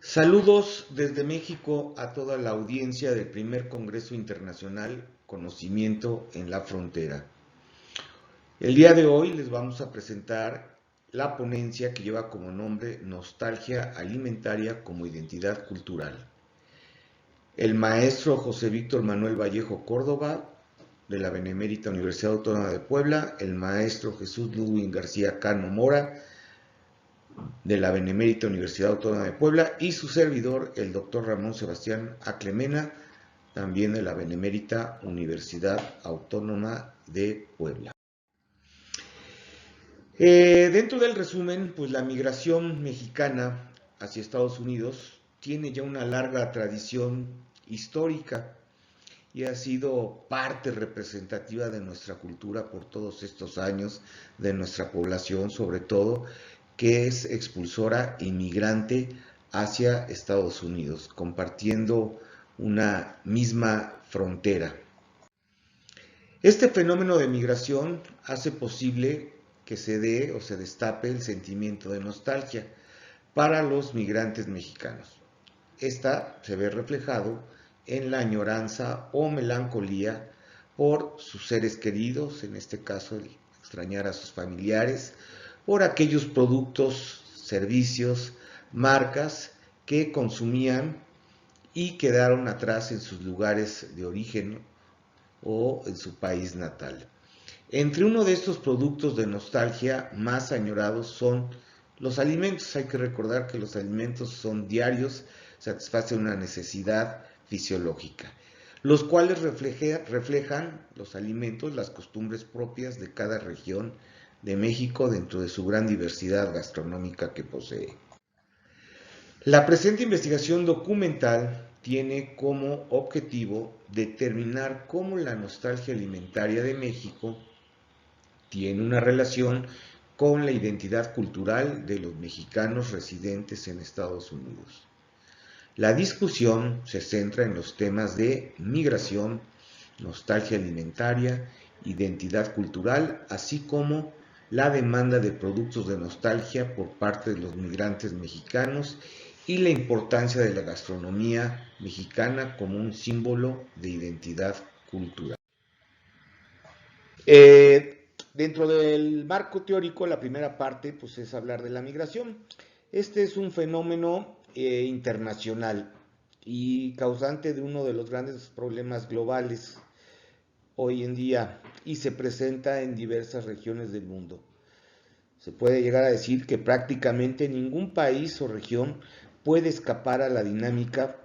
Saludos desde México a toda la audiencia del primer Congreso Internacional Conocimiento en la Frontera. El día de hoy les vamos a presentar la ponencia que lleva como nombre Nostalgia Alimentaria como Identidad Cultural. El maestro José Víctor Manuel Vallejo Córdoba, de la Benemérita Universidad Autónoma de Puebla, el maestro Jesús Ludwig García Cano Mora, de la Benemérita Universidad Autónoma de Puebla, y su servidor, el doctor Ramón Sebastián Aclemena, también de la Benemérita Universidad Autónoma de Puebla. Dentro del resumen, pues la migración mexicana hacia Estados Unidos tiene ya una larga tradición histórica y ha sido parte representativa de nuestra cultura por todos estos años, de nuestra población sobre todo, que es expulsora inmigrante hacia Estados Unidos, compartiendo una misma frontera. Este fenómeno de migración hace posible que se dé o se destape el sentimiento de nostalgia para los migrantes mexicanos. Esta se ve reflejado en la añoranza o melancolía por sus seres queridos, en este caso el extrañar a sus familiares, por aquellos productos, servicios, marcas que consumían y quedaron atrás en sus lugares de origen o en su país natal. Entre uno de estos productos de nostalgia más añorados son los alimentos. Hay que recordar que los alimentos son diarios, satisfacen una necesidad fisiológica, los cuales reflejan los alimentos, las costumbres propias de cada región de México dentro de su gran diversidad gastronómica que posee. La presente investigación documental tiene como objetivo determinar cómo la nostalgia alimentaria de México tiene una relación con la identidad cultural de los mexicanos residentes en Estados Unidos. La discusión se centra en los temas de migración, nostalgia alimentaria, identidad cultural, así como la demanda de productos de nostalgia por parte de los migrantes mexicanos y la importancia de la gastronomía mexicana como un símbolo de identidad cultural. Dentro del marco teórico, la primera parte pues, es hablar de la migración. Este es un fenómeno internacional y causante de uno de los grandes problemas globales hoy en día y se presenta en diversas regiones del mundo. Se puede llegar a decir que prácticamente ningún país o región puede escapar a la dinámica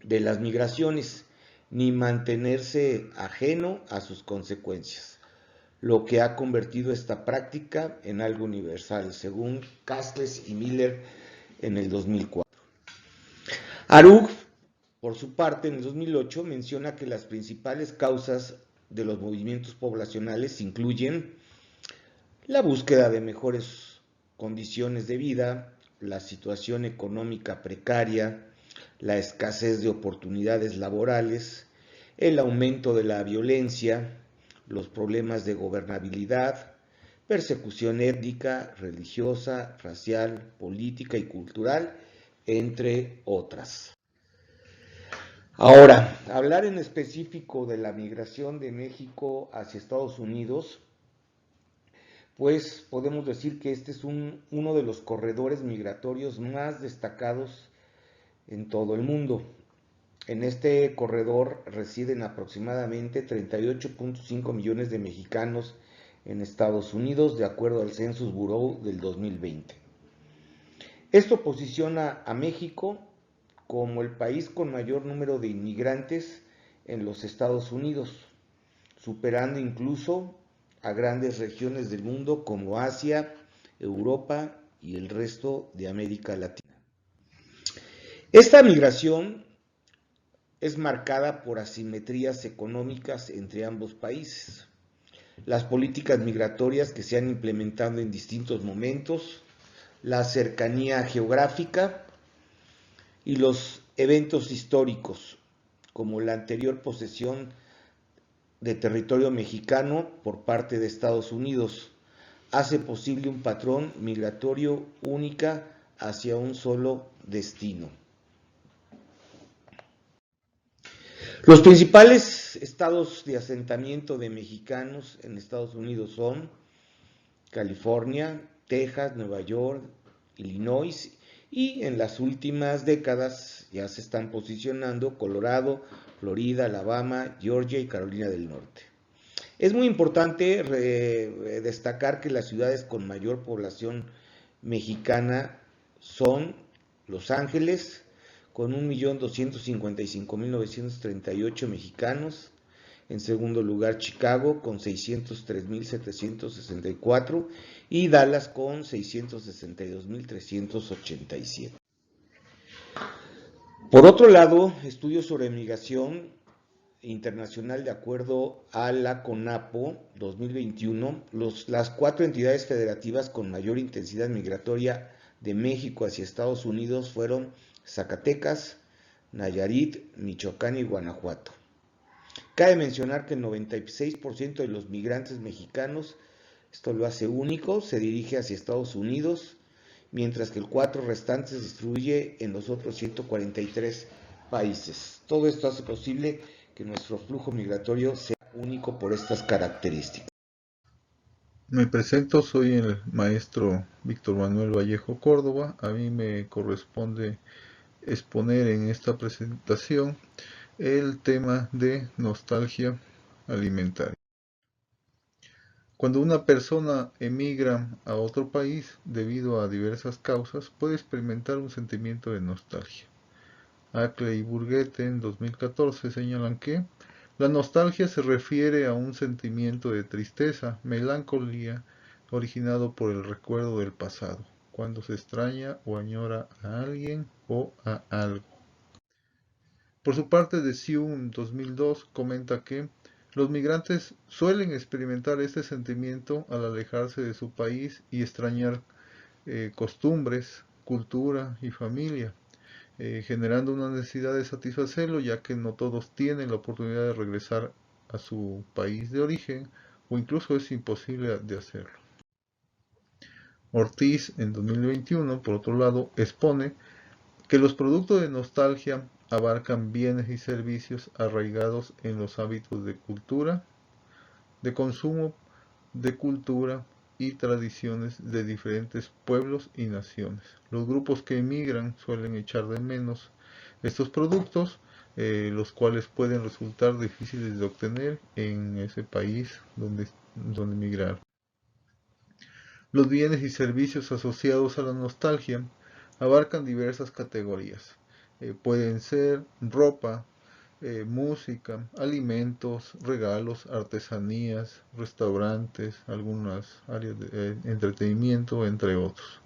de las migraciones ni mantenerse ajeno a sus consecuencias, lo que ha convertido esta práctica en algo universal, según Castles y Miller en el 2004. Arug, por su parte, en el 2008 menciona que las principales causas de los movimientos poblacionales incluyen la búsqueda de mejores condiciones de vida, la situación económica precaria, la escasez de oportunidades laborales, el aumento de la violencia, los problemas de gobernabilidad, persecución étnica, religiosa, racial, política y cultural, entre otras. Ahora, hablar en específico de la migración de México hacia Estados Unidos, pues podemos decir que este es uno de los corredores migratorios más destacados en todo el mundo. En este corredor residen aproximadamente 38.5 millones de mexicanos en Estados Unidos, de acuerdo al Census Bureau del 2020. Esto posiciona a México como el país con mayor número de inmigrantes en los Estados Unidos, superando incluso a grandes regiones del mundo como Asia, Europa y el resto de América Latina. Esta migración es marcada por asimetrías económicas entre ambos países. Las políticas migratorias que se han implementado en distintos momentos, la cercanía geográfica y los eventos históricos, como la anterior posesión de territorio mexicano por parte de Estados Unidos, hace posible un patrón migratorio única hacia un solo destino. Los principales estados de asentamiento de mexicanos en Estados Unidos son California, Texas, Nueva York, Illinois, y en las últimas décadas ya se están posicionando Colorado, Florida, Alabama, Georgia y Carolina del Norte. Es muy importante destacar que las ciudades con mayor población mexicana son Los Ángeles, con 1.255.938 mexicanos. En segundo lugar, Chicago, con 603.764, y Dallas, con 662.387. Por otro lado, estudios sobre migración internacional, de acuerdo a la CONAPO 2021, las 4 entidades federativas con mayor intensidad migratoria de México hacia Estados Unidos fueron Zacatecas, Nayarit, Michoacán y Guanajuato. Cabe mencionar que el 96% de los migrantes mexicanos, esto lo hace único, se dirige hacia Estados Unidos, mientras que el 4 restante se distribuye en los otros 143 países. Todo esto hace posible que nuestro flujo migratorio sea único por estas características. Me presento, soy el maestro Víctor Manuel Vallejo Córdoba. A mí me corresponde exponer en esta presentación el tema de nostalgia alimentaria. Cuando una persona emigra a otro país debido a diversas causas, puede experimentar un sentimiento de nostalgia. Acle y Burguete en 2014 señalan que la nostalgia se refiere a un sentimiento de tristeza, melancolía, originado por el recuerdo del pasado, cuando se extraña o añora a alguien o a algo. Por su parte, de Sium 2002 comenta que los migrantes suelen experimentar este sentimiento al alejarse de su país y extrañar costumbres, cultura y familia, generando una necesidad de satisfacerlo, ya que no todos tienen la oportunidad de regresar a su país de origen, o incluso es imposible de hacerlo. Ortiz en 2021, por otro lado, expone que los productos de nostalgia abarcan bienes y servicios arraigados en los hábitos de cultura, de consumo, de cultura y tradiciones de diferentes pueblos y naciones. Los grupos que emigran suelen echar de menos estos productos, los cuales pueden resultar difíciles de obtener en ese país donde emigraron. Los bienes y servicios asociados a la nostalgia abarcan diversas categorías. Pueden ser ropa, música, alimentos, regalos, artesanías, restaurantes, algunas áreas de entretenimiento, entre otros.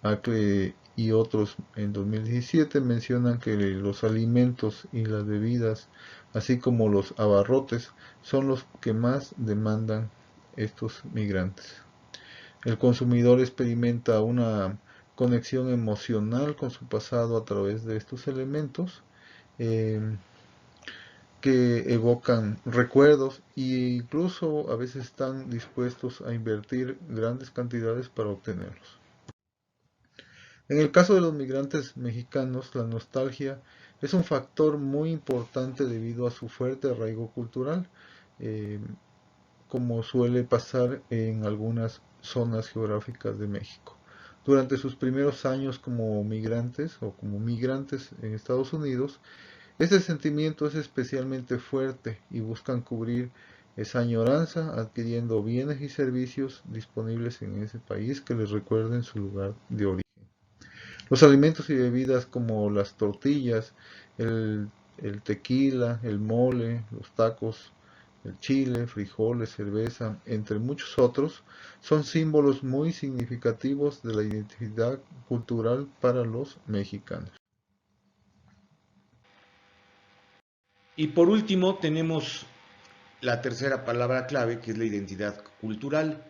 Acle y otros en 2017 mencionan que los alimentos y las bebidas, así como los abarrotes, son los que más demandan estos migrantes. El consumidor experimenta una conexión emocional con su pasado a través de estos elementos que evocan recuerdos e incluso a veces están dispuestos a invertir grandes cantidades para obtenerlos. En el caso de los migrantes mexicanos, la nostalgia es un factor muy importante debido a su fuerte arraigo cultural, como suele pasar en algunas zonas geográficas de México. Durante sus primeros años como migrantes o como migrantes en Estados Unidos, este sentimiento es especialmente fuerte y buscan cubrir esa añoranza adquiriendo bienes y servicios disponibles en ese país que les recuerden su lugar de origen. Los alimentos y bebidas como las tortillas, el tequila, el mole, los tacos, el chile, frijoles, cerveza, entre muchos otros, son símbolos muy significativos de la identidad cultural para los mexicanos. Y por último tenemos la tercera palabra clave, que es la identidad cultural.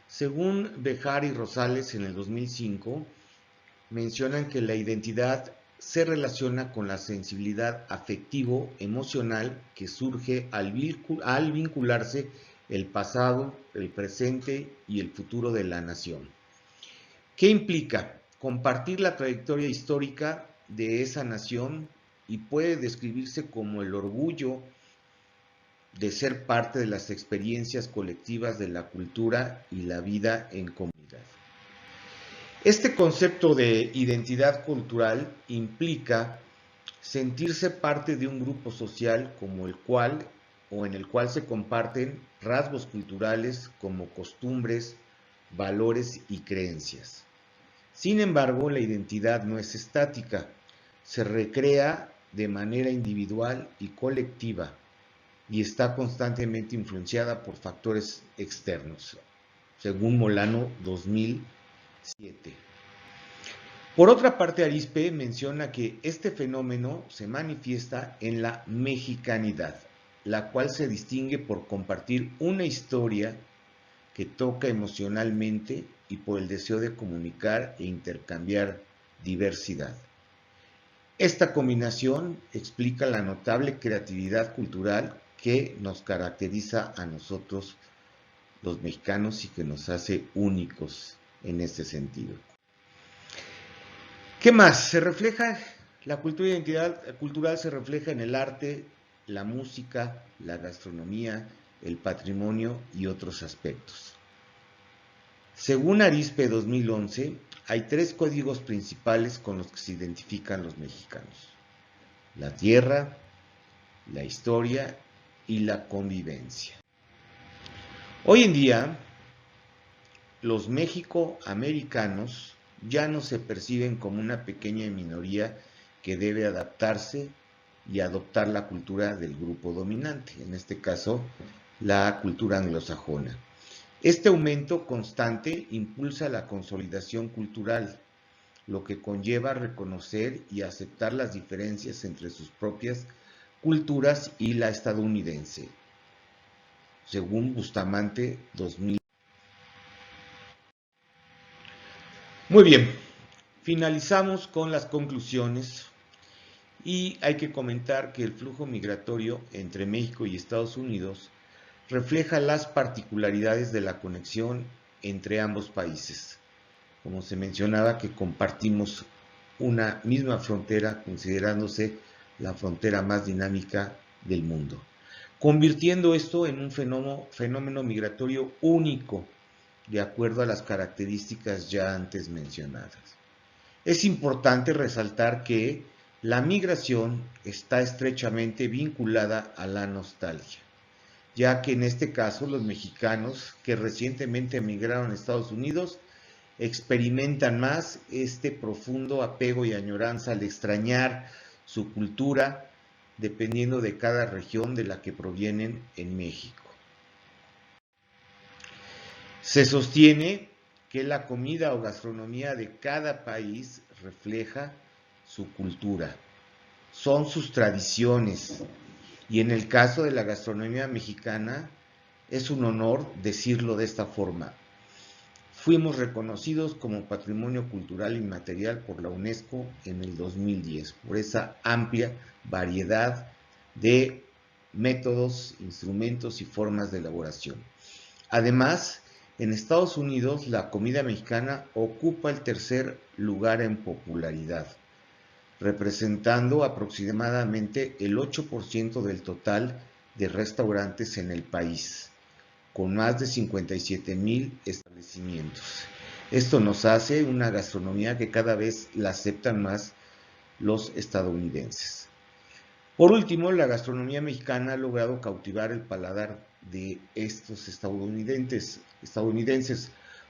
Según Bejar y Rosales en el 2005, mencionan que la identidad se relaciona con la sensibilidad afectivo-emocional que surge al vincularse el pasado, el presente y el futuro de la nación. ¿Qué implica? compartir la trayectoria histórica de esa nación y puede describirse como el orgullo de ser parte de las experiencias colectivas de la cultura y la vida en comunidad. Este concepto de identidad cultural implica sentirse parte de un grupo social como el cual o en el cual se comparten rasgos culturales como costumbres, valores y creencias. Sin embargo, la identidad no es estática, se recrea de manera individual y colectiva y está constantemente influenciada por factores externos, según Molano 2007. Por otra parte, Arizpe menciona que este fenómeno se manifiesta en la mexicanidad, la cual se distingue por compartir una historia que toca emocionalmente y por el deseo de comunicar e intercambiar diversidad. Esta combinación explica la notable creatividad cultural que nos caracteriza a nosotros los mexicanos y que nos hace únicos en este sentido. ¿Qué más? La cultura y identidad cultural se refleja en el arte, la música, la gastronomía, el patrimonio y otros aspectos. Según Arizpe 2011, hay 3 códigos principales con los que se identifican los mexicanos: la tierra, la historia y la convivencia. Hoy en día, los mexicoamericanos ya no se perciben como una pequeña minoría que debe adaptarse y adoptar la cultura del grupo dominante, en este caso, la cultura anglosajona. Este aumento constante impulsa la consolidación cultural, lo que conlleva reconocer y aceptar las diferencias entre sus propias culturas y la estadounidense, según Bustamante 2000. Muy bien, finalizamos con las conclusiones y hay que comentar que el flujo migratorio entre México y Estados Unidos refleja las particularidades de la conexión entre ambos países. Como se mencionaba, que compartimos una misma frontera, considerándose la frontera más dinámica del mundo, convirtiendo esto en un fenómeno migratorio único, de acuerdo a las características ya antes mencionadas. Es importante resaltar que la migración está estrechamente vinculada a la nostalgia, ya que en este caso los mexicanos que recientemente emigraron a Estados Unidos experimentan más este profundo apego y añoranza al extrañar su cultura, dependiendo de cada región de la que provienen en México. Se sostiene que la comida o gastronomía de cada país refleja su cultura, son sus tradiciones, y en el caso de la gastronomía mexicana es un honor decirlo de esta forma. Fuimos reconocidos como Patrimonio Cultural Inmaterial por la UNESCO en el 2010, por esa amplia variedad de métodos, instrumentos y formas de elaboración. Además, en Estados Unidos la comida mexicana ocupa el 3er lugar en popularidad, representando aproximadamente el 8% del total de restaurantes en el país, con más de 57,000 establecimientos. Esto nos hace una gastronomía que cada vez la aceptan más los estadounidenses. Por último, la gastronomía mexicana ha logrado cautivar el paladar de estos estadounidenses,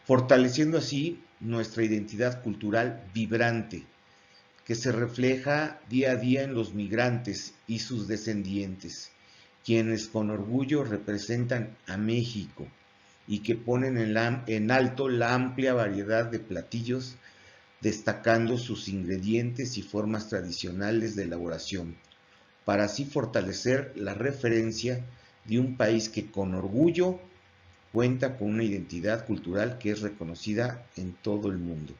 fortaleciendo así nuestra identidad cultural vibrante, que se refleja día a día en los migrantes y sus descendientes, quienes con orgullo representan a México y que ponen en alto la amplia variedad de platillos, destacando sus ingredientes y formas tradicionales de elaboración, para así fortalecer la referencia de un país que con orgullo cuenta con una identidad cultural que es reconocida en todo el mundo.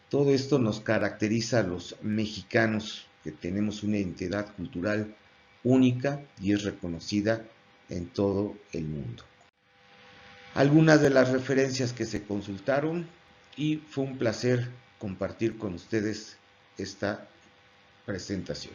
Todo esto nos caracteriza a los mexicanos, que tenemos una identidad cultural única y es reconocida en todo el mundo. Algunas de las referencias que se consultaron, y fue un placer compartir con ustedes esta presentación.